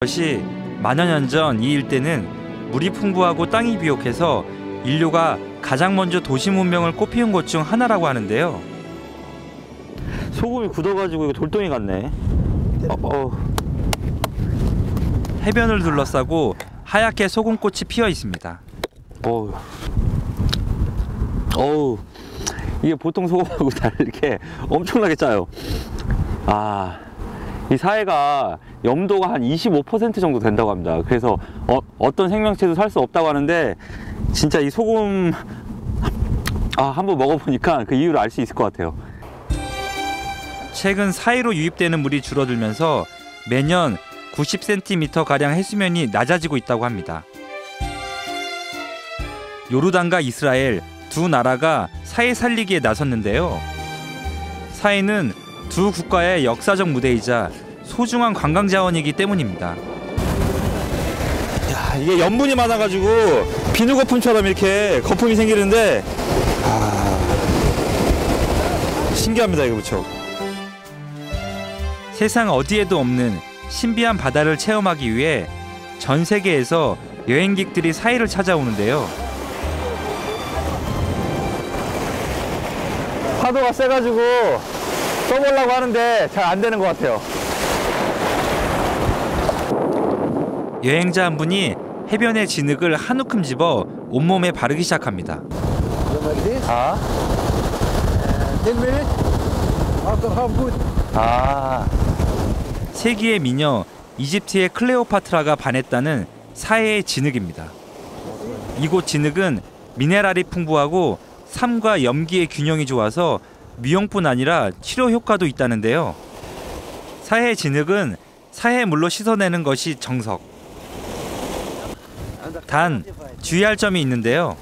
것이 만여 년 전 이 일대는 물이 풍부하고 땅이 비옥해서 인류가 가장 먼저 도시 문명을 꽃피운 곳 중 하나라고 하는데요. 소금이 굳어가지고 이거 돌덩이 같네. 해변을 둘러싸고 하얗게 소금꽃이 피어 있습니다. 이게 보통 소금하고 다르게 엄청나게 짜요. 이 사해가 염도가 한 25% 정도 된다고 합니다. 그래서 어떤 생명체도 살 수 없다고 하는데, 진짜 이 소금 한번 먹어보니까 그 이유를 알 수 있을 것 같아요. 최근 사해로 유입되는 물이 줄어들면서 매년 90cm가량 해수면이 낮아지고 있다고 합니다. 요르단과 이스라엘 두 나라가 사해 살리기에 나섰는데요. 사해는 두 국가의 역사적 무대이자 소중한 관광 자원이기 때문입니다. 이게 염분이 많아가지고 비누 거품처럼 이렇게 거품이 생기는데 신기합니다, 이거 무척. 세상 어디에도 없는 신비한 바다를 체험하기 위해 전 세계에서 여행객들이 사해를 찾아오는데요. 파도가 세가지고 떠보려고 하는데 잘 안 되는 것 같아요. 여행자 한 분이 해변의 진흙을 한 움큼 집어 온몸에 바르기 시작합니다. 세기의 미녀 이집트의 클레오파트라가 반했다는 사해의 진흙입니다. 이곳 진흙은 미네랄이 풍부하고 삼과 염기의 균형이 좋아서 미용뿐 아니라 치료 효과도 있다는데요. 사해 진흙은 사해물로 씻어내는 것이 정석. 단 주의할 점이 있는데요.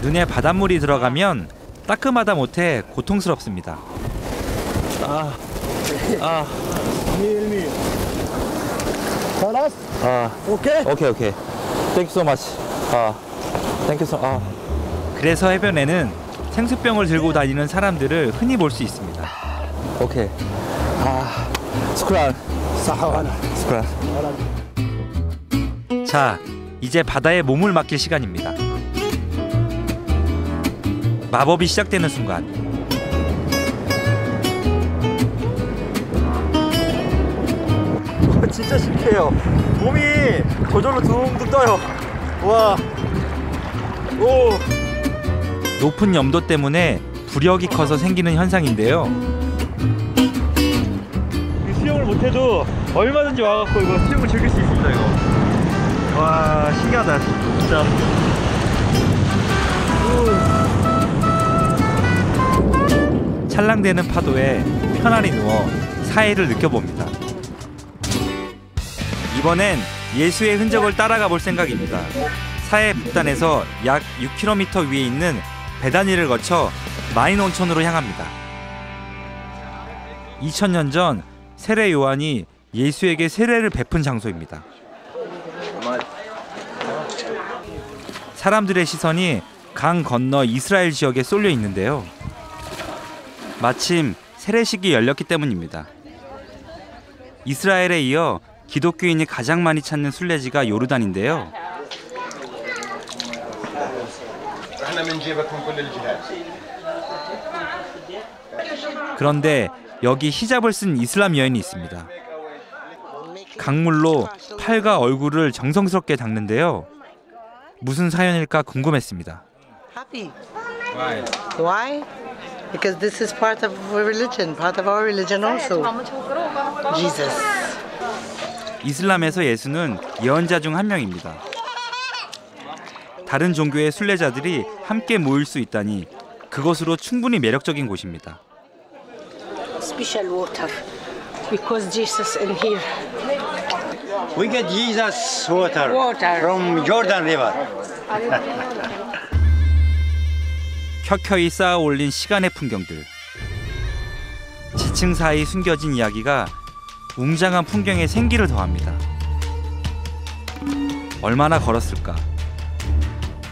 눈에 바닷물이 들어가면 따끔하다 못해 고통스럽습니다. 오케이. Thank you so much. Thank you so. 그래서 해변에는 생수병을 들고 다니는 사람들을 흔히 볼 수 있습니다. 오케이. 스크란. 자, 이제 바다에 몸을 맡길 시간입니다. 마법이 시작되는 순간. 진짜 신기해요. 몸이 저절로 둥둥 떠요. 와. 높은 염도 때문에 부력이 커서 생기는 현상인데요. 수영을 못해도 얼마든지 와갖고 이거 수영을 즐길 수 있습니다. 이거. 와, 신기하다 진짜. 찰랑대는 파도에 편안히 누워 사해를 느껴봅니다. 이번엔 예수의 흔적을 따라가 볼 생각입니다. 사해 북단에서 약 6km 위에 있는 베다니를 거쳐 마인 온천으로 향합니다. 2000년 전 세례 요한이 예수에게 세례를 베푼 장소입니다. 사람들의 시선이 강 건너 이스라엘 지역에 쏠려 있는데요. 마침 세례식이 열렸기 때문입니다. 이스라엘에 이어 기독교인이 가장 많이 찾는 순례지가 요르단인데요. 그런데 여기 히잡을 쓴 이슬람 여인이 있습니다. 강물로 팔과 얼굴을 정성스럽게 닦는데요. 무슨 사연일까 궁금했습니다. Happy. Why? Because this is part of religion, part of our religion also. Jesus. 이슬람에서 예수는 예언자 중 한 명입니다. 다른 종교의 순례자들이 함께 모일 수 있다니 그것으로 충분히 매력적인 곳입니다. Special water, because Jesus in here. We get Jesus water from Jordan River. 켜켜이 쌓아 올린 시간의 풍경들. 지층 사이 숨겨진 이야기가 웅장한 풍경에 생기를 더합니다. 얼마나 걸었을까?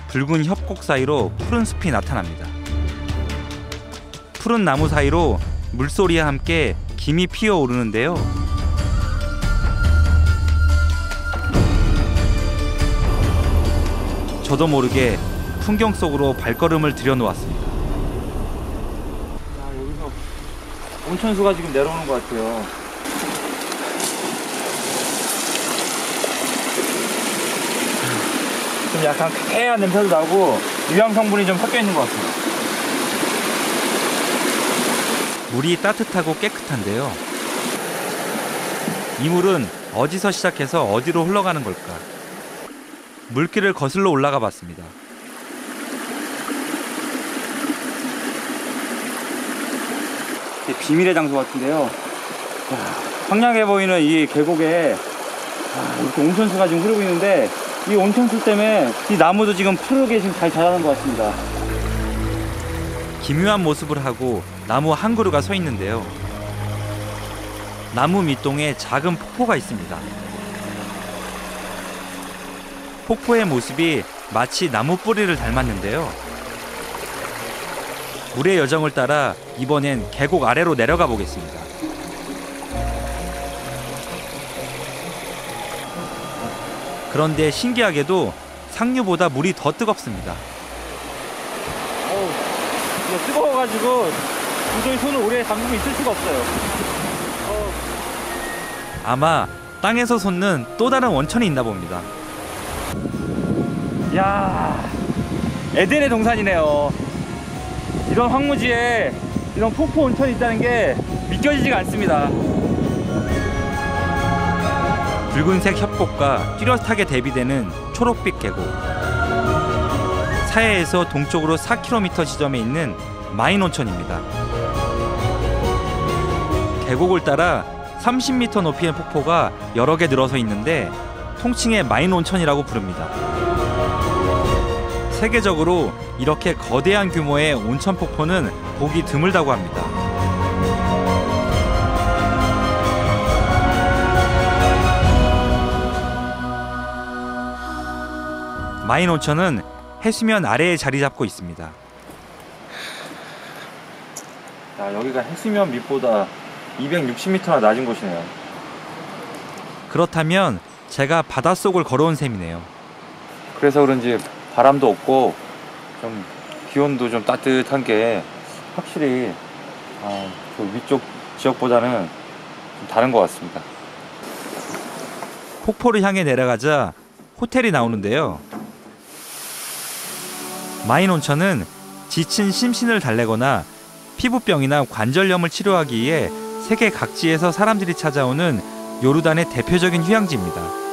붉은 협곡 사이로 푸른 숲이 나타납니다. 푸른 나무 사이로 물소리와 함께 김이 피어오르는데요. 저도 모르게 풍경 속으로 발걸음을 들여놓았습니다. 여기서 온천수가 지금 내려오는 것 같아요. 좀 약간 쾌한 냄새도 나고 유황 성분이 좀 섞여 있는 것 같습니다. 물이 따뜻하고 깨끗한데요. 이 물은 어디서 시작해서 어디로 흘러가는 걸까? 물길을 거슬러 올라가 봤습니다. 비밀의 장소 같은데요. 황량해 보이는 이 계곡에 이렇게 온천수가 지금 흐르고 있는데 이 온천수 때문에 이 나무도 지금 푸르게 지금 잘 자라는 것 같습니다. 기묘한 모습을 하고 나무 한 그루가 서 있는데요. 나무 밑동에 작은 폭포가 있습니다. 폭포의 모습이 마치 나무 뿌리를 닮았는데요. 물의 여정을 따라 이번엔 계곡 아래로 내려가 보겠습니다. 그런데 신기하게도 상류보다 물이 더 뜨겁습니다. 이거 뜨거워가지고 도저히 손을 오래 담그고 있을 수가 없어요. 아마 땅에서 솟는 또 다른 원천이 있나 봅니다. 이야, 에덴의 동산이네요. 이런 황무지에 이런 폭포 온천이 있다는 게 믿겨지지가 않습니다. 붉은색 협곡과 뚜렷하게 대비되는 초록빛 계곡. 사해에서 동쪽으로 4km 지점에 있는 마인 온천입니다. 계곡을 따라 30m 높이의 폭포가 여러 개 늘어서 있는데 통칭해 마인 온천이라고 부릅니다. 세계적으로 이렇게 거대한 규모의 온천 폭포는 보기 드물다고 합니다. 마인 온천은 해수면 아래에 자리 잡고 있습니다. 여기가 해수면 밑보다 260m나 낮은 곳이네요. 그렇다면 제가 바닷속을 걸어온 셈이네요. 그래서 그런지 바람도 없고 좀 기온도 좀 따뜻한 게 확실히 저 위쪽 지역보다는 좀 다른 것 같습니다. 폭포를 향해 내려가자 호텔이 나오는데요. 마인 온천은 지친 심신을 달래거나 피부병이나 관절염을 치료하기 위해 세계 각지에서 사람들이 찾아오는 요르단의 대표적인 휴양지입니다.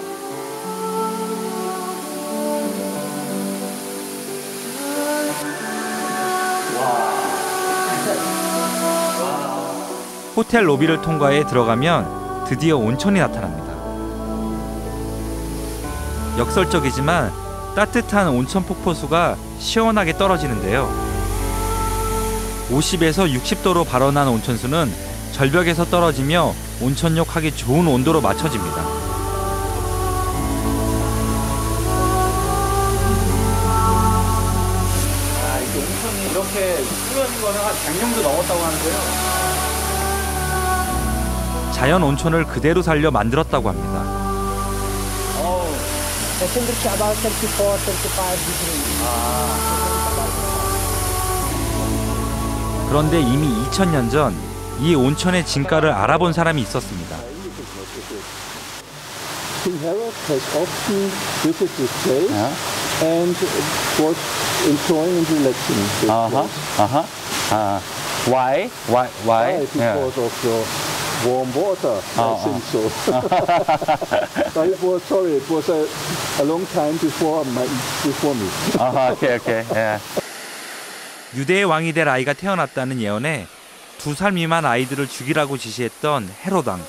호텔 로비를 통과해 들어가면 드디어 온천이 나타납니다. 역설적이지만 따뜻한 온천 폭포수가 시원하게 떨어지는데요. 50에서 60도로 발원한 온천수는 절벽에서 떨어지며 온천욕 하기 좋은 온도로 맞춰집니다. 이게 온천이 이렇게 뿌려진 거는 한 100년도 넘었다고 하는데요. 자연 온천을 그대로 살려 만들었다고 합니다. 그런데 이미 2000년 전 이 온천의 진가를 알아본 사람이 있었습니다. King Herod has often visited this place and was enjoying and relaxing this place. Why? Because of the warm water, I think so. But it was a long time before me. Okay. Yeah. 유대의 왕이 될 아이가 태어났다는 예언에 2살 미만 아이들을 죽이라고 지시했던 헤롯 왕.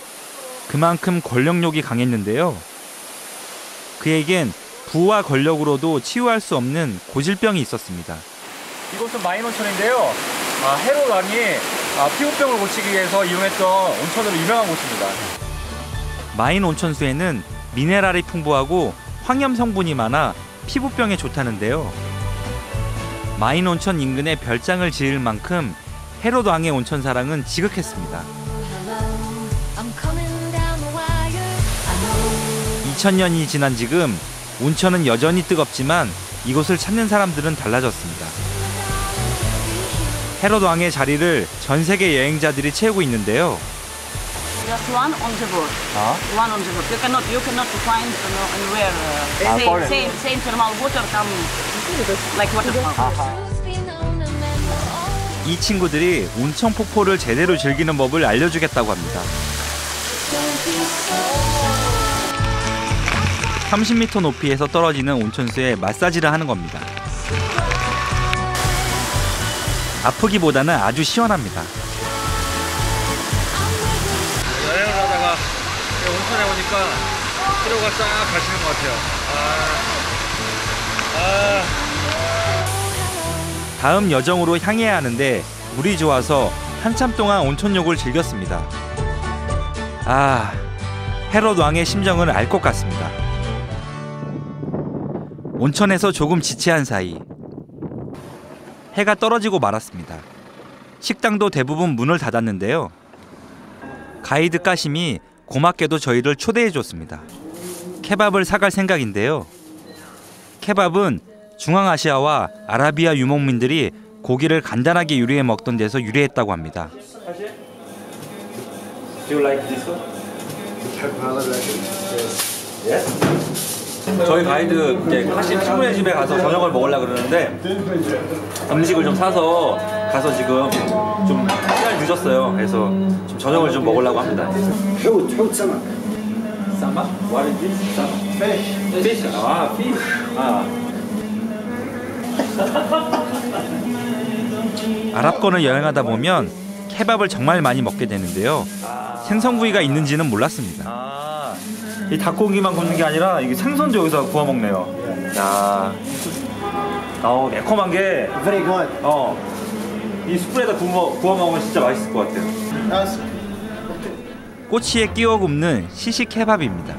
그만큼 권력욕이 강했는데요. 그에겐 부와 권력으로도 치유할 수 없는 고질병이 있었습니다. 이곳은 마인 온천인데요. 헤롯 왕이 피부병을 고치기 위해서 이용했던 온천으로 유명한 곳입니다. 마인 온천수에는 미네랄이 풍부하고 황염 성분이 많아 피부병에 좋다는데요. 마인 온천 인근에 별장을 지을 만큼 헤롯 왕의 온천 사랑은 지극했습니다. 2000년이 지난 지금 온천은 여전히 뜨겁지만 이곳을 찾는 사람들은 달라졌습니다. 헤롯 왕의 자리를 전 세계 여행자들이 채우고 있는데요. Just one on the boat. One on the boat. You cannot find anywhere. Same thermal water come like waterfall. 이 친구들이 온천 폭포를 제대로 즐기는 법을 알려주겠다고 합니다. 30m 높이에서 떨어지는 온천수에 마사지를 하는 겁니다. 아프기보다는 아주 시원합니다. 여행을 하다가 온천에 오니까 피로가 싹 가시는 것 같아요. 다음 여정으로 향해야 하는데 물이 좋아서 한참 동안 온천욕을 즐겼습니다. 헤롯 왕의 심정을 알 것 같습니다. 온천에서 조금 지체한 사이 해가 떨어지고 말았습니다. 식당도 대부분 문을 닫았는데요. 가이드 까심이 고맙게도 저희를 초대해줬습니다. 케밥을 사갈 생각인데요. 케밥은 중앙아시아와 아라비아 유목민들이 고기를 간단하게 요리해 먹던 데서 유래했다고 합니다. Do you like this one? Yes. 저희 가이드 이제 카심 친구네 집에 가서 저녁을 먹으려고 그러는데 음식을 좀 사서 가서 지금 좀 시간이 늦었어요. 그래서 좀 저녁을 좀 먹으려고 합니다. حوت سمك. 사마? What is this? 사마? Fish. Fish. 아랍권을 여행하다 보면 케밥을 정말 많이 먹게 되는데요. 생선구이가 있는지는 몰랐습니다. 이 닭고기만 굽는 게 아니라 이게 생선도 여기서 구워 먹네요. 야, 매콤한 게 Very good. 이 숯불에다 구워 먹으면 진짜 맛있을 것 같아요. 꼬치에 끼워 굽는 시식 케밥입니다.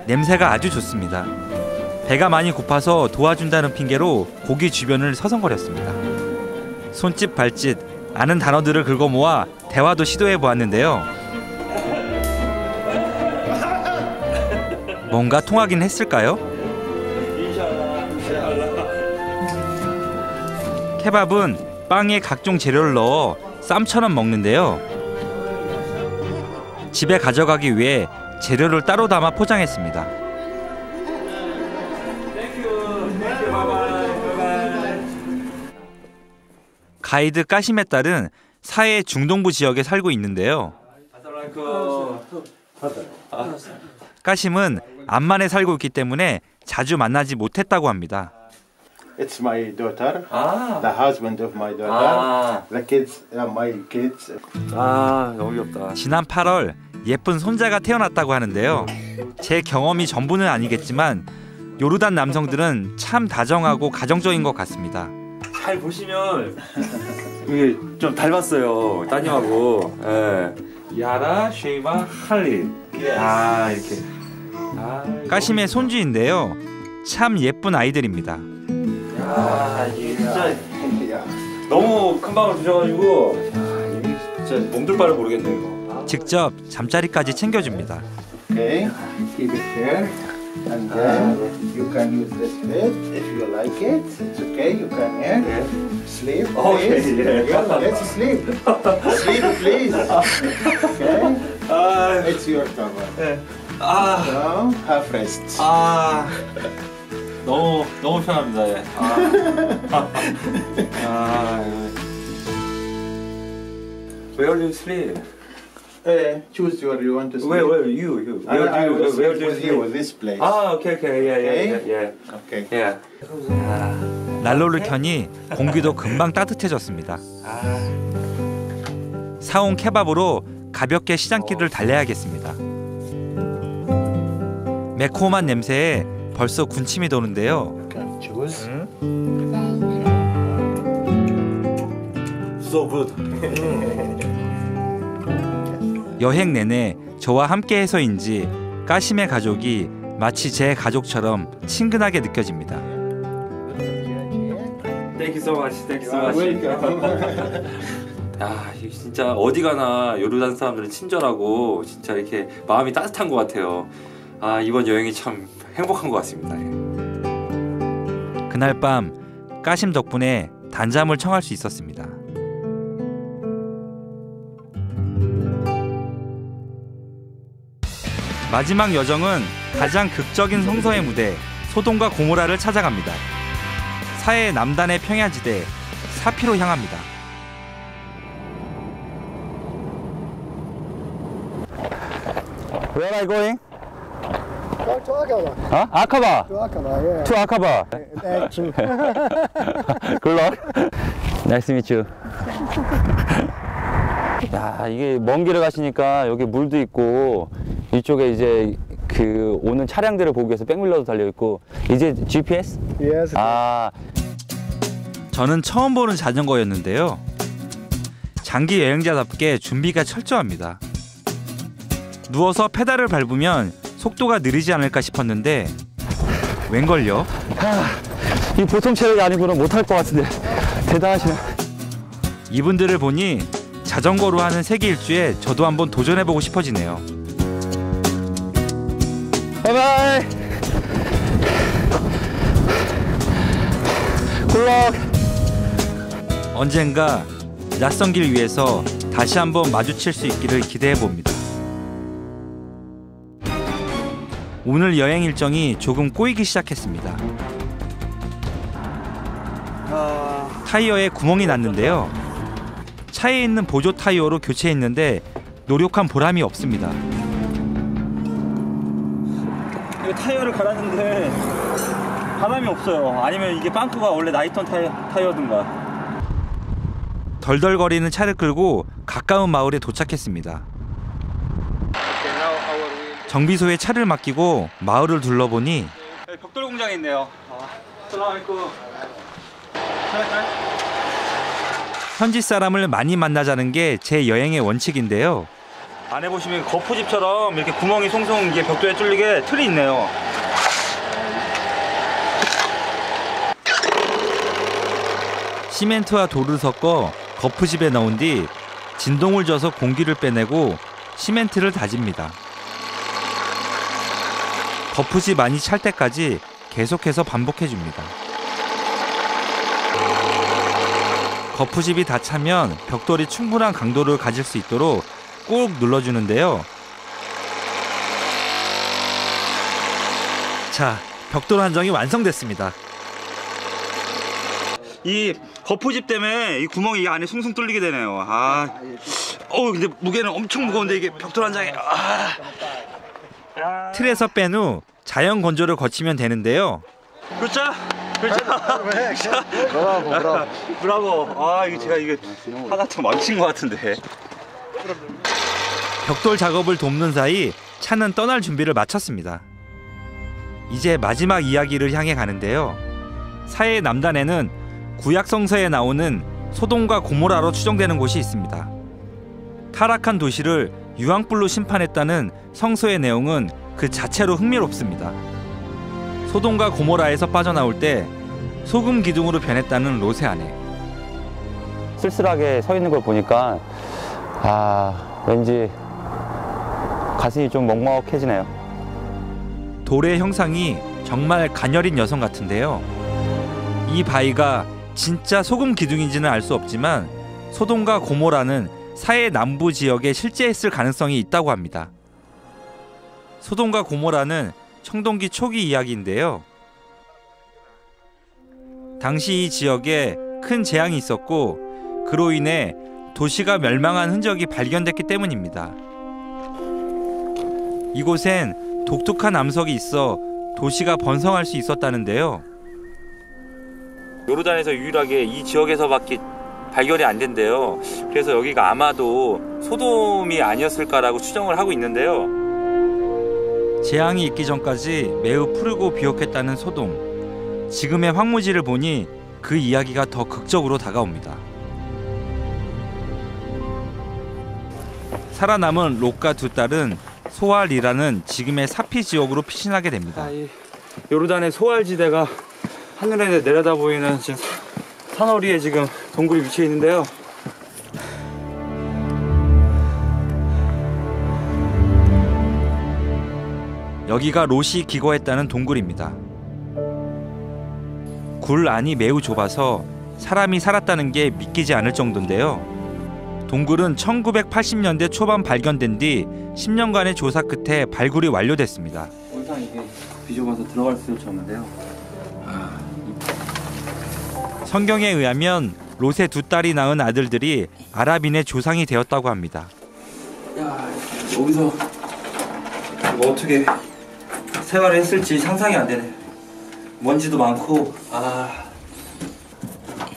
냄새가 아주 좋습니다. 배가 많이 고파서 도와준다는 핑계로 고기 주변을 서성거렸습니다. 손짓 발짓 아는 단어들을 긁어 모아 대화도 시도해 보았는데요. 뭔가 통하긴 했을까요? 케밥은 빵에 각종 재료를 넣어 쌈처럼 먹는데요. 집에 가져가기 위해 재료를 따로 담아 포장했습니다. 가이드 까심에 따른 사해 중동부 지역에 살고 있는데요. 까심은 암만에 살고 있기 때문에 자주 만나지 못했다고 합니다. It's my daughter, the husband of my daughter, the kids, my kids. 너무 귀엽다. 지난 8월 예쁜 손자가 태어났다고 하는데요. 제 경험이 전부는 아니겠지만 요르단 남성들은 참 다정하고 가정적인 것 같습니다. 잘 보시면 이게 좀 닮았어요, 따님하고. 야라, 쉐이마, 할리. 이렇게. 까심의 손주인데요. 참 예쁜 아이들입니다. 진짜 너무 큰 방을 주셔가지고 진짜 몸둘 바를 모르겠네요. 직접 잠자리까지 챙겨줍니다. Okay, keep it here, and then you can use this bed if you like it. It's okay. You can here sleep, please. Okay, yeah. Let's sleep. Sleep, please. Okay. It's your cover. So have rest. 너무 편합니다. 예. Where do you sleep? Choose where you want to sleep. Where you? I will where do sleep you with sleep? you with this place. Okay, yeah. Okay. 난로를 켜니 공기도 금방 따뜻해졌습니다. 사온 케밥으로 가볍게 시장길을 달려야겠습니다. 매콤한 냄새에 벌써 군침이 도는데요. Can choose. So good. 여행 내내 저와 함께해서인지 까심의 가족이 마치 제 가족처럼 친근하게 느껴집니다. Thank you so much. Thank you so much. Welcome. 야, 진짜 어디 가나 요르단 사람들은 친절하고 진짜 이렇게 마음이 따뜻한 것 같아요. 이번 여행이 참 행복한 것 같습니다. 그날 밤 까심 덕분에 단잠을 청할 수 있었습니다. 마지막 여정은 가장 극적인 성서의 무대 소돔과 고모라를 찾아갑니다. 사해 남단의 평야지대 사피로 향합니다. Where are you going? To Aqaba. Huh? Aqaba. To Aqaba, yeah. To Aqaba. True. Good luck. Nice to meet you. 야, 이게 먼 길을 가시니까 여기 물도 있고 이쪽에 이제 그 오는 차량들을 보기 위해서 백밀러도 달려 있고 이제 GPS? Yes. 아, 저는 처음 보는 자전거였는데요. 장기 여행자답게 준비가 철저합니다. 누워서 페달을 밟으면 속도가 느리지 않을까 싶었는데 웬걸요? 이 보통 체력이 아니고는 못할 것 같은데 대단하시네. 이분들을 보니 자전거로 하는 세계 일주에 저도 한번 도전해보고 싶어지네요. 바이바이. 굿럭. 언젠가 낯선 길 위에서 다시 한번 마주칠 수 있기를 기대해봅니다. 오늘 여행 일정이 조금 꼬이기 시작했습니다. 타이어에 구멍이 났는데요. 차에 있는 보조 타이어로 교체했는데 노력한 보람이 없습니다. 타이어를 갈았는데 바람이 없어요. 아니면 이게 빵꾸가 원래 나이턴 타이어든가. 덜덜거리는 차를 끌고 가까운 마을에 도착했습니다. 정비소에 차를 맡기고 마을을 둘러보니 벽돌 공장이 있네요. 현지 사람을 많이 만나자는 게 제 여행의 원칙인데요. 안에 보시면 거푸집처럼 이렇게 구멍이 송송 이게 벽돌에 뚫리게 틀이 있네요. 시멘트와 돌을 섞어 거푸집에 넣은 뒤 진동을 줘서 공기를 빼내고 시멘트를 다집니다. 거푸집 많이 찰 때까지 계속해서 반복해줍니다. 거푸집이 다 차면 벽돌이 충분한 강도를 가질 수 있도록 꾹 눌러주는데요. 자, 벽돌 한정이 완성됐습니다. 이 거푸집 때문에 이 구멍이 이 안에 숭숭 뚫리게 되네요. 근데 무게는 엄청 무거운데 이게 벽돌 한 장에. 틀에서 뺀 후 자연 건조를 거치면 되는데요. 그렇죠? 브라보. 이거 제가 이게 하나 더 망친 것 같은데. 벽돌 작업을 돕는 사이 차는 떠날 준비를 마쳤습니다. 이제 마지막 이야기를 향해 가는데요. 사해 남단에는 구약 성서에 나오는 소돔과 고모라로 추정되는 곳이 있습니다. 타락한 도시를 유황불로 심판했다는 성서의 내용은 그 자체로 흥미롭습니다. 소돔과 고모라에서 빠져나올 때 소금 기둥으로 변했다는 롯의 아내. 쓸쓸하게 서 있는 걸 보니까 왠지 가슴이 좀 먹먹해지네요. 돌의 형상이 정말 가녀린 여성 같은데요. 이 바위가 진짜 소금 기둥인지는 알 수 없지만 소돔과 고모라는 사해 남부 지역에 실제했을 가능성이 있다고 합니다. 소돔과 고모라는 청동기 초기 이야기인데요. 당시 이 지역에 큰 재앙이 있었고 그로 인해 도시가 멸망한 흔적이 발견됐기 때문입니다. 이곳엔 독특한 암석이 있어 도시가 번성할 수 있었다는데요. 요르단에서 유일하게 이 지역에서밖에 발견이 안 된대요. 그래서 여기가 아마도 소돔이 아니었을까라고 추정을 하고 있는데요. 재앙이 있기 전까지 매우 푸르고 비옥했다는 소돔. 지금의 황무지를 보니 그 이야기가 더 극적으로 다가옵니다. 살아남은 롯과 두 딸은 소알이라는 지금의 사피 지역으로 피신하게 됩니다. 요르단의 소알지대가 하늘에 내려다 보이는 지금 산허리에 지금 동굴이 위치해 있는데요. 여기가 롯이 기거했다는 동굴입니다. 굴 안이 매우 좁아서 사람이 살았다는 게 믿기지 않을 정도인데요. 동굴은 1980년대 초반 발견된 뒤 10년간의 조사 끝에 발굴이 완료됐습니다. 항상 이게 비좁아서 들어갈 수도 없는데요. 성경에 의하면 롯의 두 딸이 낳은 아들들이 아랍인의 조상이 되었다고 합니다. 야, 여기서 뭐 어떻게 생활을 했을지 상상이 안 되네. 먼지도 많고.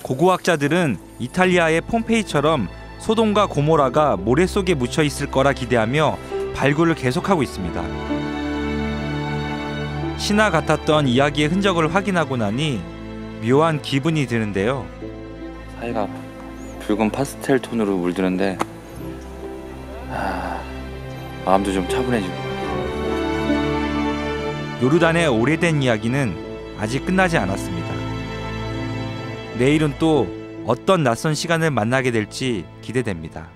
고고학자들은 이탈리아의 폼페이처럼 소돔과 고모라가 모래 속에 묻혀 있을 거라 기대하며 발굴을 계속하고 있습니다. 신화 같았던 이야기의 흔적을 확인하고 나니 묘한 기분이 드는데요. 사이가 붉은 파스텔 톤으로 물드는데 마음도 좀 차분해지고. 요르단의 오래된 이야기는 아직 끝나지 않았습니다. 내일은 또 어떤 낯선 시간을 만나게 될지 기대됩니다.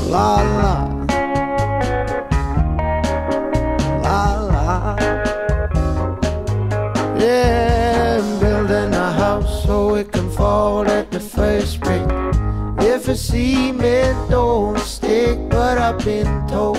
La la, la la. Yeah, I'm building a house so it can fall at the first break. If a cement don't stick, but I've been told